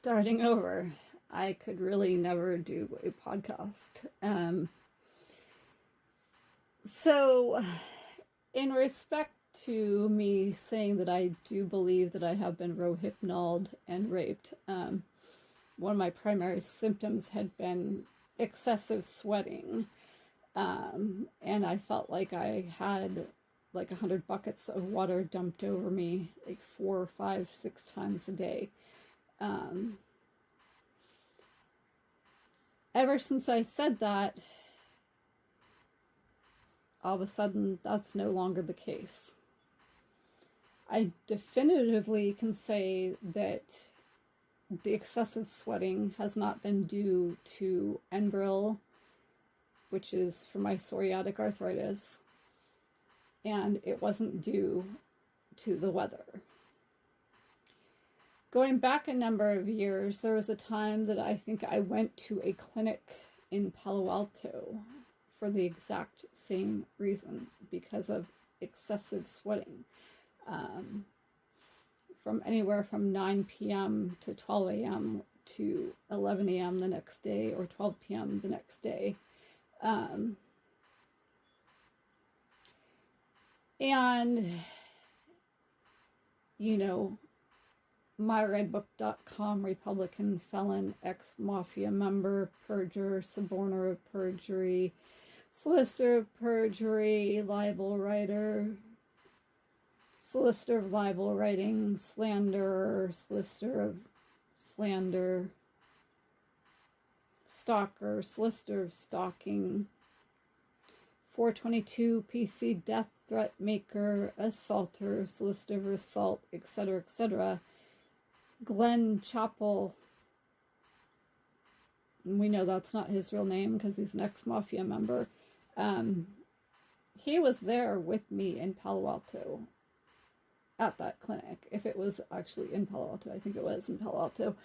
starting over. I could really never do a podcast. So, in respect to me saying that I do believe that I have been rohypnoled and raped, one of my primary symptoms had been excessive sweating. And I felt like I had like 100 buckets of water dumped over me like 4, 5, 6 times a day. Ever since I said that, all of a sudden that's no longer the case. I definitively can say that the excessive sweating has not been due to Enbrel, which is for my psoriatic arthritis, and it wasn't due to the weather. Going back a number of years, there was a time that I think I went to a clinic in Palo Alto for the exact same reason, because of excessive sweating. From anywhere from 9 p.m. to 12 a.m. to 11 a.m. the next day, or 12 p.m. the next day. And, you know, myredbook.com, Republican felon, ex-mafia member, perjurer, suborner of perjury, solicitor of perjury, libel writer, solicitor of libel writing, slanderer, solicitor of slander, stalker, solicitor of stalking, 422 PC death threat maker, assaulter, solicitor of assault, etc., etc. Glenn Chappell, we know that's not his real name because he's an ex-mafia member. He was there with me in Palo Alto at that clinic. If it was actually in Palo Alto, I think it was in Palo Alto.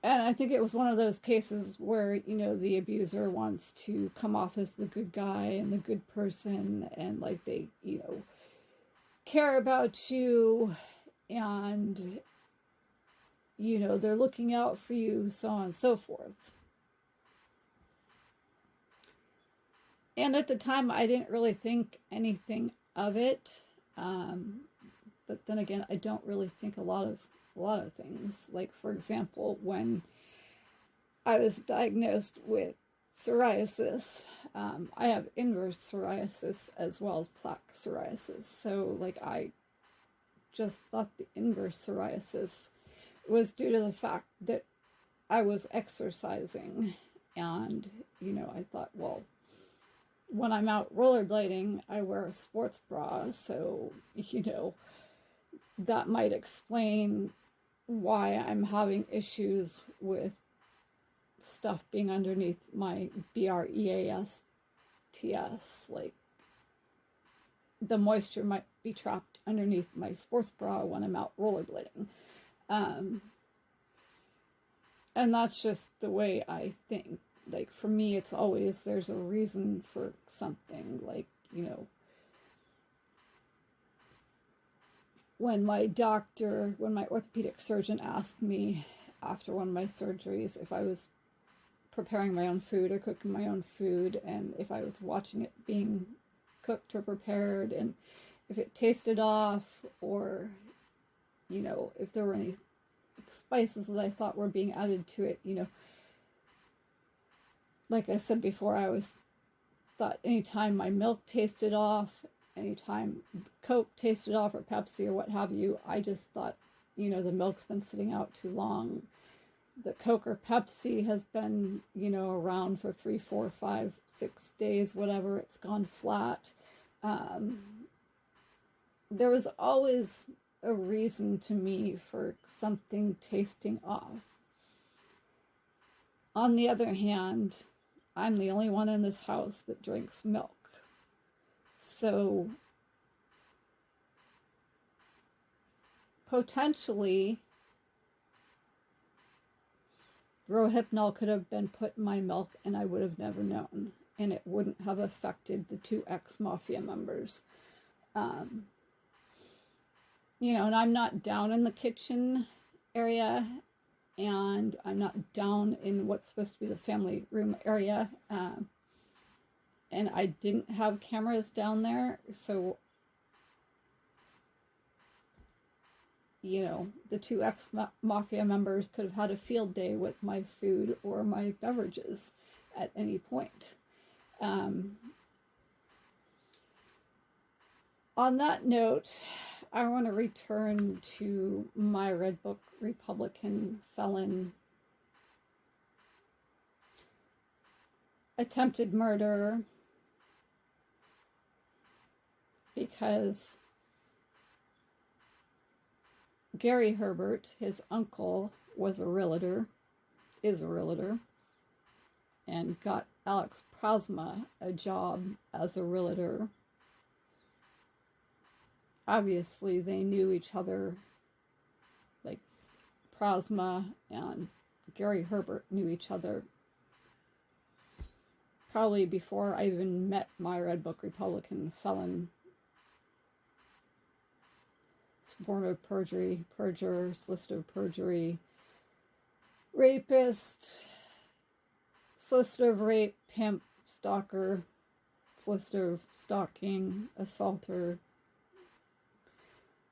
And I think it was one of those cases where, you know, the abuser wants to come off as the good guy and the good person, and like they, you know, care about you, and, you know, they're looking out for you, so on and so forth. And at the time, I didn't really think anything of it. But then again, I don't really think a lot of things. Like, for example, when I was diagnosed with psoriasis, I have inverse psoriasis as well as plaque psoriasis. So, like, I just thought the inverse psoriasis was due to the fact that I was exercising. And, you know, I thought, well, when I'm out rollerblading, I wear a sports bra, so, you know, that might explain why I'm having issues with stuff being underneath my BREASTS. Like, the moisture might be trapped underneath my sports bra when I'm out rollerblading. And that's just the way I think. Like, for me, it's always, there's a reason for something. Like, you know, when my orthopedic surgeon asked me after one of my surgeries if I was preparing my own food or cooking my own food, and if I was watching it being cooked or prepared, and if it tasted off, or, you know, if there were any spices that I thought were being added to it, you know, like I said before, I always thought anytime my milk tasted off, anytime Coke tasted off, or Pepsi, or what have you, I just thought, you know, the milk's been sitting out too long. The Coke or Pepsi has been, you know, around for 3, 4, 5, 6 days, whatever, it's gone flat. There was always a reason to me for something tasting off. On the other hand, I'm the only one in this house that drinks milk. So, potentially, rohypnol could have been put in my milk and I would have never known. And it wouldn't have affected the 2 ex-mafia members. You know, and I'm not down in the kitchen area and I'm not down in what's supposed to be the family room area. And I didn't have cameras down there, so, you know, the two ex-mafia members could have had a field day with my food or my beverages at any point. On that note, I want to return to my Red Book Republican felon attempted murder, because Gary Herbert, his uncle, was a realtor, is a realtor, and got Alex Prosma a job as a realtor. Obviously, they knew each other, like Prosma and Gary Herbert knew each other probably before I even met my Red Book Republican felon. Form of perjury, perjurer, solicitor of perjury, rapist, solicitor of rape, pimp, stalker, solicitor of stalking, assaulter,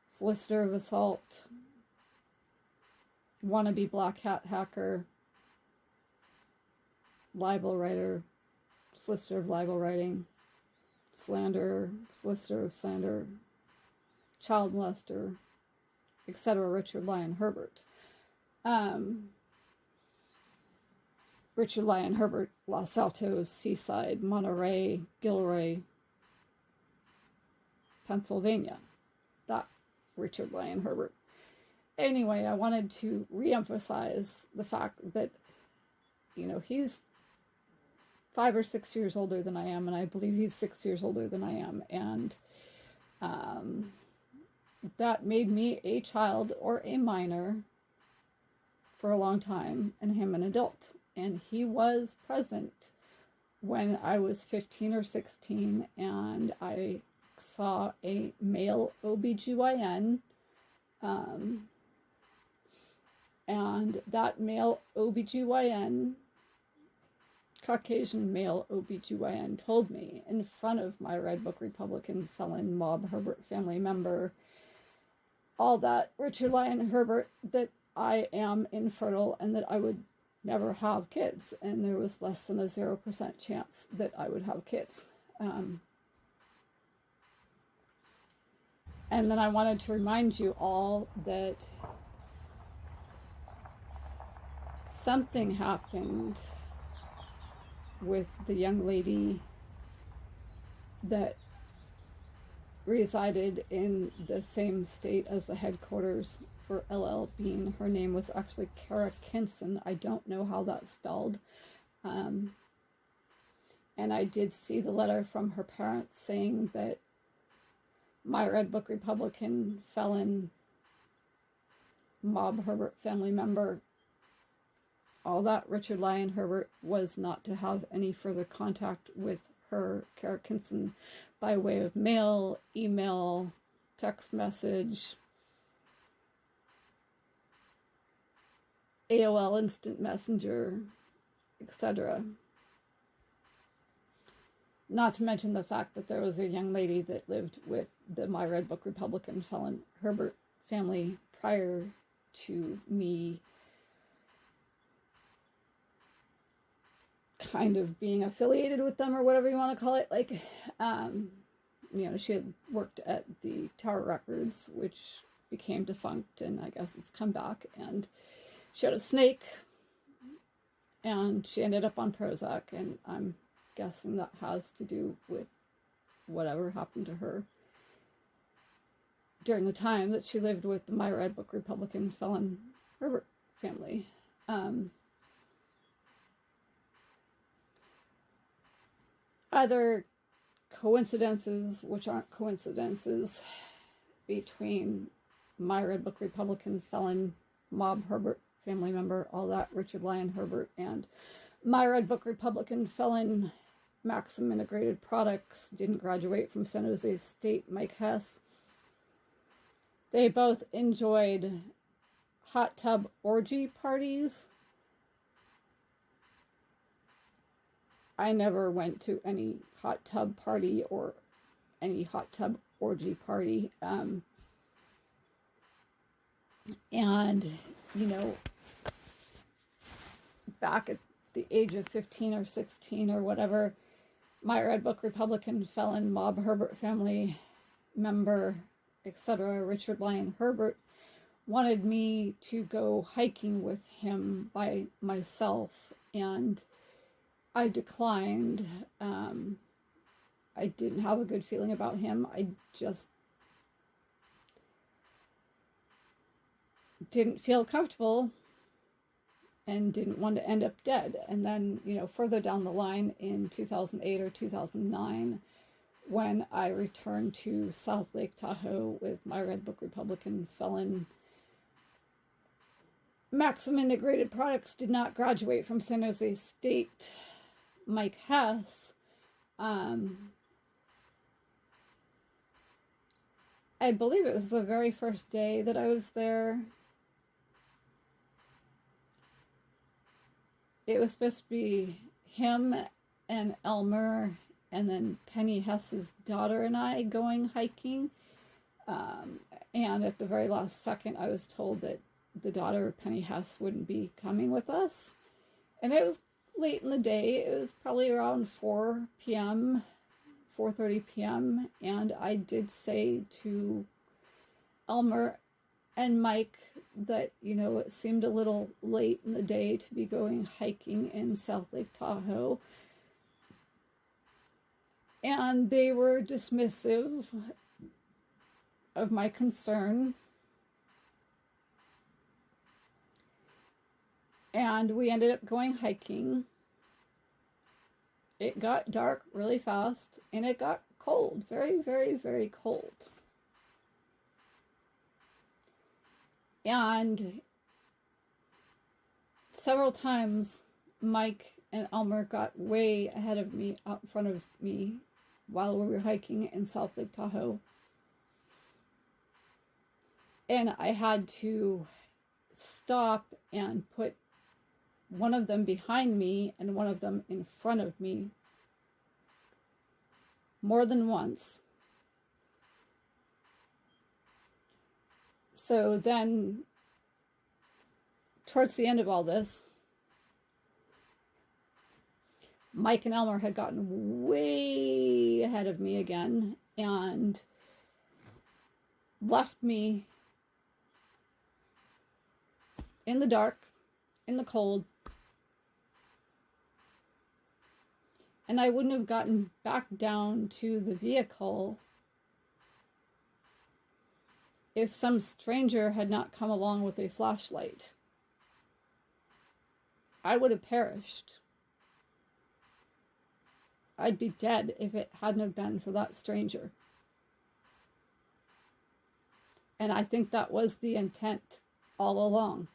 solicitor of assault, wannabe black hat hacker, libel writer, solicitor of libel writing, slander, solicitor of slander, child molester, etc. Richard Lyon Herbert. Richard Lyon Herbert, Los Altos, Seaside, Monterey, Gilroy, Pennsylvania. That Richard Lyon Herbert. Anyway, I wanted to reemphasize the fact that, you know, he's 5 or 6 years older than I am, and I believe he's 6 years older than I am, and that made me a child or a minor for a long time, and him an adult. And he was present when I was 15 or 16, and I saw a male OBGYN, and that male OBGYN, Caucasian male OBGYN, told me in front of my Red Book Republican felon mob Herbert family member, all that, Richard Lyon Herbert, that I am infertile and that I would never have kids, and there was less than a 0% chance that I would have kids. And then I wanted to remind you all that something happened with the young lady that resided in the same state as the headquarters for LL Bean. Her name was actually Kara Kinson. I don't know how that's spelled. And I did see the letter from her parents saying that my Red Book Republican felon mob Herbert family member, all that, Richard Lyon Herbert, was not to have any further contact with her, Kara Kinson, by way of mail, email, text message, AOL Instant Messenger, etc. Not to mention the fact that there was a young lady that lived with the my Red Book Republican felon Herbert family prior to me kind of being affiliated with them, or whatever you want to call it. Like, you know, she had worked at the Tower Records, which became defunct, and I guess it's come back, and she had a snake, and she ended up on Prozac, and I'm guessing that has to do with whatever happened to her during the time that she lived with the my Red Book Republican felon Herbert family. Either coincidences, which aren't coincidences, between my Red Book Republican felon mob Herbert family member, all that, Richard Lyon Herbert, and my Red Book Republican felon Maxim Integrated Products, didn't graduate from San Jose State, Mike Hess. They both enjoyed hot tub orgy parties. I never went to any hot tub party or any hot tub orgy party. And, you know, back at the age of 15 or 16 or whatever, my Red Book Republican felon Mob Herbert family member, etc., Richard Lyon Herbert, wanted me to go hiking with him by myself, and I declined. I didn't have a good feeling about him. I just didn't feel comfortable and didn't want to end up dead. And then, you know, further down the line in 2008 or 2009, when I returned to South Lake Tahoe with my Red Book Republican felon, Maximum Integrated Products did not graduate from San Jose State, Mike Hess, I believe it was the very first day that I was there. It was supposed to be him and Elmer and then Penny Hess's daughter and I going hiking. And at the very last second, I was told that the daughter of Penny Hess wouldn't be coming with us. And it was late in the day. It was probably around 4 p.m., 4:30 p.m. And I did say to Elmer and Mike that, you know, it seemed a little late in the day to be going hiking in South Lake Tahoe. And they were dismissive of my concern. And we ended up going hiking. It got dark really fast, and it got cold, very, very, very cold. And several times, Mike and Elmer got way ahead of me, out in front of me, while we were hiking in South Lake Tahoe. And I had to stop and put one of them behind me and one of them in front of me more than once. So then, towards the end of all this, Mike and Elmer had gotten way ahead of me again and left me in the dark, in the cold. And I wouldn't have gotten back down to the vehicle if some stranger had not come along with a flashlight. I would have perished. I'd be dead if it hadn't have been for that stranger. And I think that was the intent all along.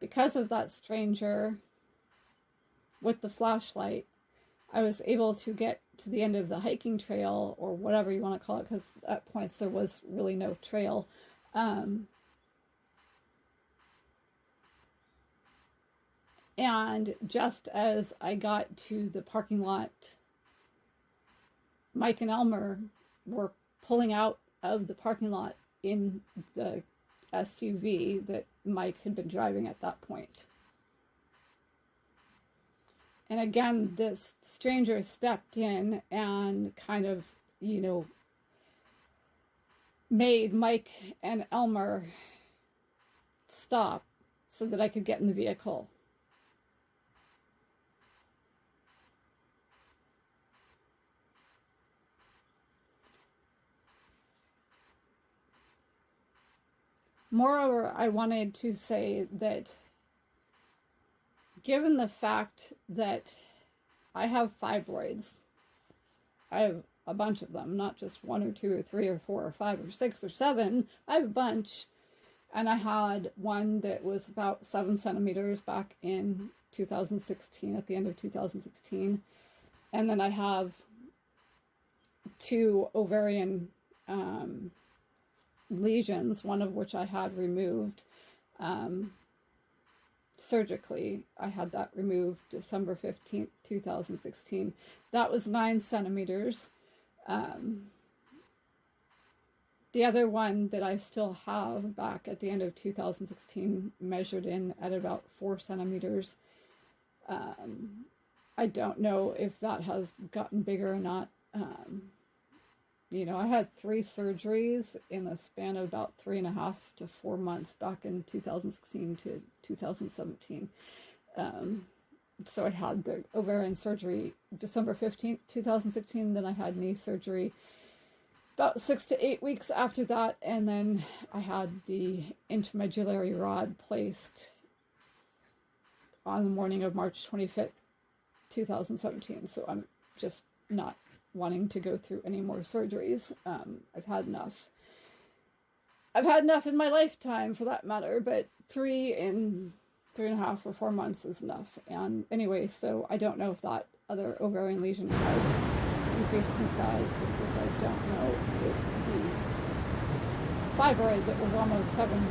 Because of that stranger with the flashlight, I was able to get to the end of the hiking trail, or whatever you want to call it, because at points there was really no trail. And just as I got to the parking lot, Mike and Elmer were pulling out of the parking lot in the SUV that Mike had been driving at that point. And again, this stranger stepped in and kind of, you know, made Mike and Elmer stop so that I could get in the vehicle. Moreover, I wanted to say that given the fact that I have fibroids, I have a bunch of them, not just 1 or 2 or 3 or 4 or 5 or 6 or 7. I have a bunch. And I had one that was about 7 centimeters back in 2016, at the end of 2016. And then I have 2 ovarian lesions, one of which I had removed surgically. I had that removed December 15th, 2016. That was 9 centimeters. The other one that I still have back at the end of 2016 measured in at about 4 centimeters. I don't know if that has gotten bigger or not. You know, I had 3 surgeries in the span of about 3.5 to 4 months back in 2016 to 2017. So I had the ovarian surgery December 15th, 2016. Then I had knee surgery about 6 to 8 weeks after that. And then I had the intramedullary rod placed on the morning of March 25th, 2017. So I'm just not wanting to go through any more surgeries. I've had enough. I've had enough in my lifetime, for that matter, but 3 in 3.5 or 4 months is enough. And anyway, so I don't know if that other ovarian lesion has increased in size, just as I don't know if the fibroid that was almost 7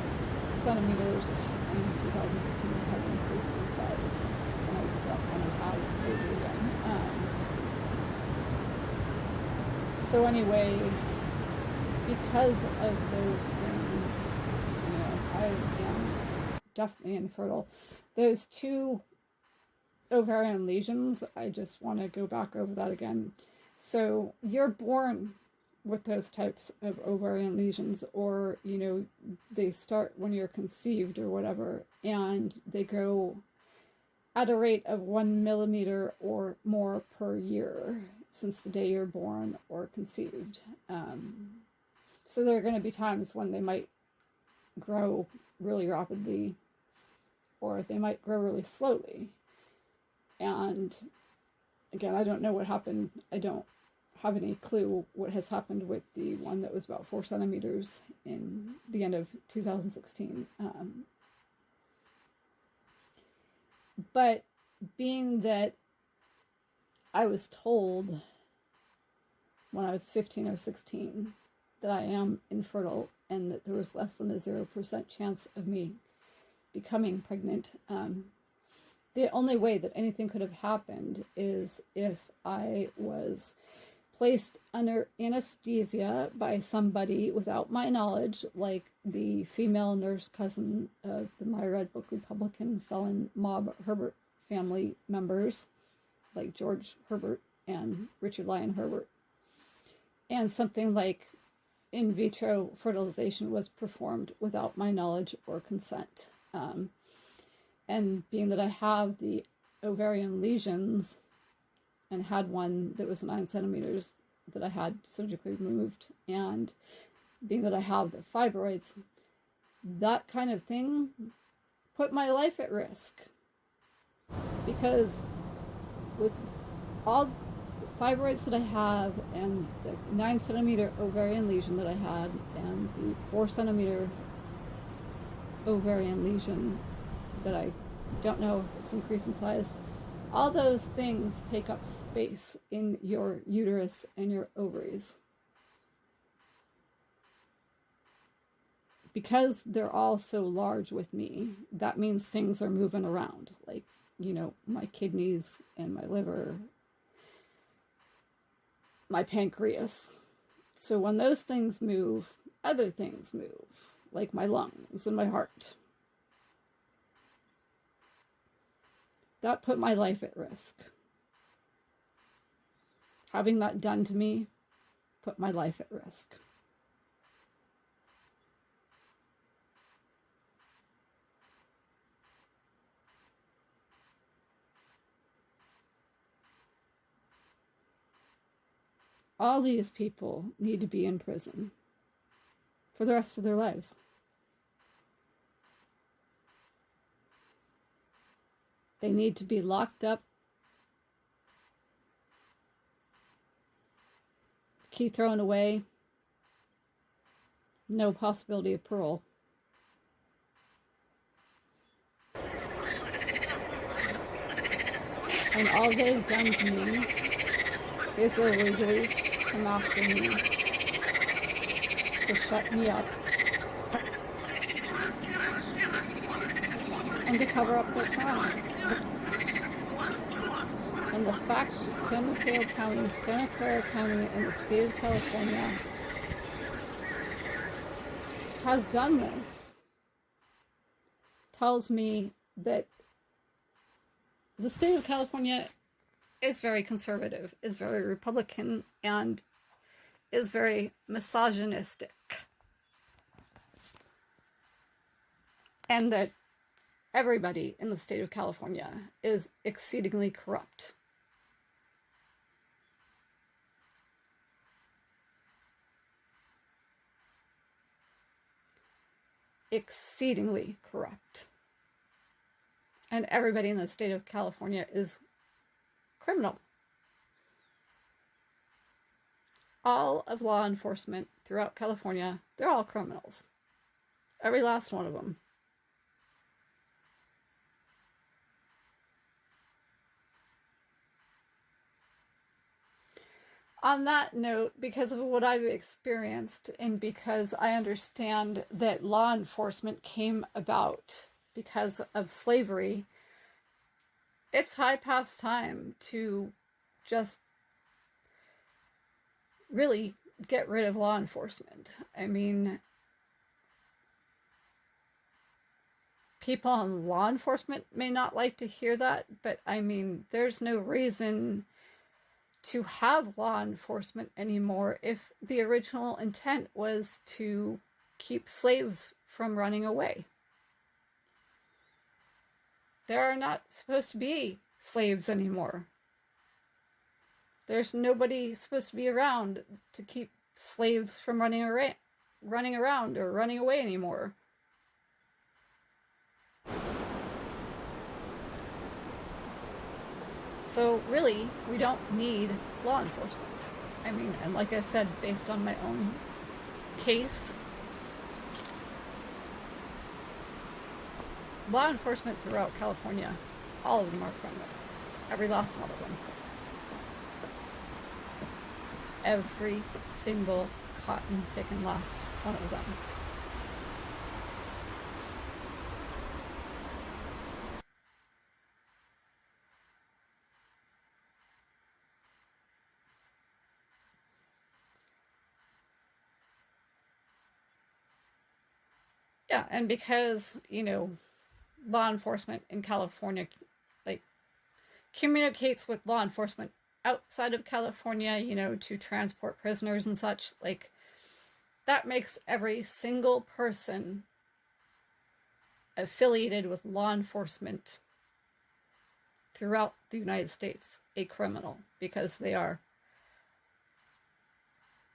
centimeters in 2016 has increased in size, and I don't want to have surgery again. So anyway, because of those things, you know, I am definitely infertile. Those 2 ovarian lesions, I just want to go back over that again. So you're born with those types of ovarian lesions, or, you know, they start when you're conceived or whatever, and they grow at a rate of 1 millimeter or more per year since the day you're born or conceived. So there are going to be times when they might grow really rapidly, or they might grow really slowly. And again, I don't know what happened. I don't have any clue what has happened with the one that was about 4 centimeters in the end of 2016. But being that I was told when I was 15 or 16 that I am infertile and that there was less than a 0% chance of me becoming pregnant, the only way that anything could have happened is if I was placed under anesthesia by somebody without my knowledge, like the female nurse cousin of the My Red Book Republican felon mob Herbert family members, like George Herbert and Richard Lyon Herbert. And something like in vitro fertilization was performed without my knowledge or consent. And being that I have the ovarian lesions and had one that was 9 centimeters that I had surgically removed, and being that I have the fibroids, that kind of thing put my life at risk. Because with all the fibroids that I have, and the 9 centimeter ovarian lesion that I had, and the 4 centimeter ovarian lesion that I don't know if it's increased in size, all those things take up space in your uterus and your ovaries. Because they're all so large with me, that means things are moving around, like, you know, my kidneys and my liver, my pancreas. So when those things move, other things move, like my lungs and my heart. That put my life at risk. Having that done to me put my life at risk. All these people need to be in prison for the rest of their lives. They need to be locked up, key thrown away, no possibility of parole. And all they've done to me is illegally come after me, to shut me up, and to cover up their crimes. And the fact that San Mateo County, Santa Clara County, and the state of California has done this tells me that the state of California is very conservative, is very Republican, and is very misogynistic. And that everybody in the state of California is exceedingly corrupt. Exceedingly corrupt. And everybody in the state of California is criminal. All of law enforcement throughout California, they're all criminals. Every last one of them. On that note, because of what I've experienced and because I understand that law enforcement came about because of slavery, it's high past time to just really get rid of law enforcement. I mean, people in law enforcement may not like to hear that, but I mean, there's no reason to have law enforcement anymore if the original intent was to keep slaves from running away. There are not supposed to be slaves anymore. There's nobody supposed to be around to keep slaves from running around or running away anymore. So really, we don't need law enforcement. I mean, and like I said, based on my own case, law enforcement throughout California, all of them are criminals. Every last one of them. Every single cotton-picking last one of them. Yeah, and because, you know, law enforcement in California, like, communicates with law enforcement outside of California, you know, to transport prisoners and such, like, that makes every single person affiliated with law enforcement throughout the United States a criminal, because they are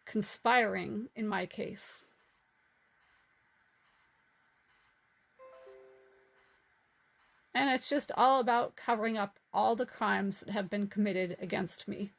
conspiring, in my case, and it's just all about covering up all the crimes that have been committed against me.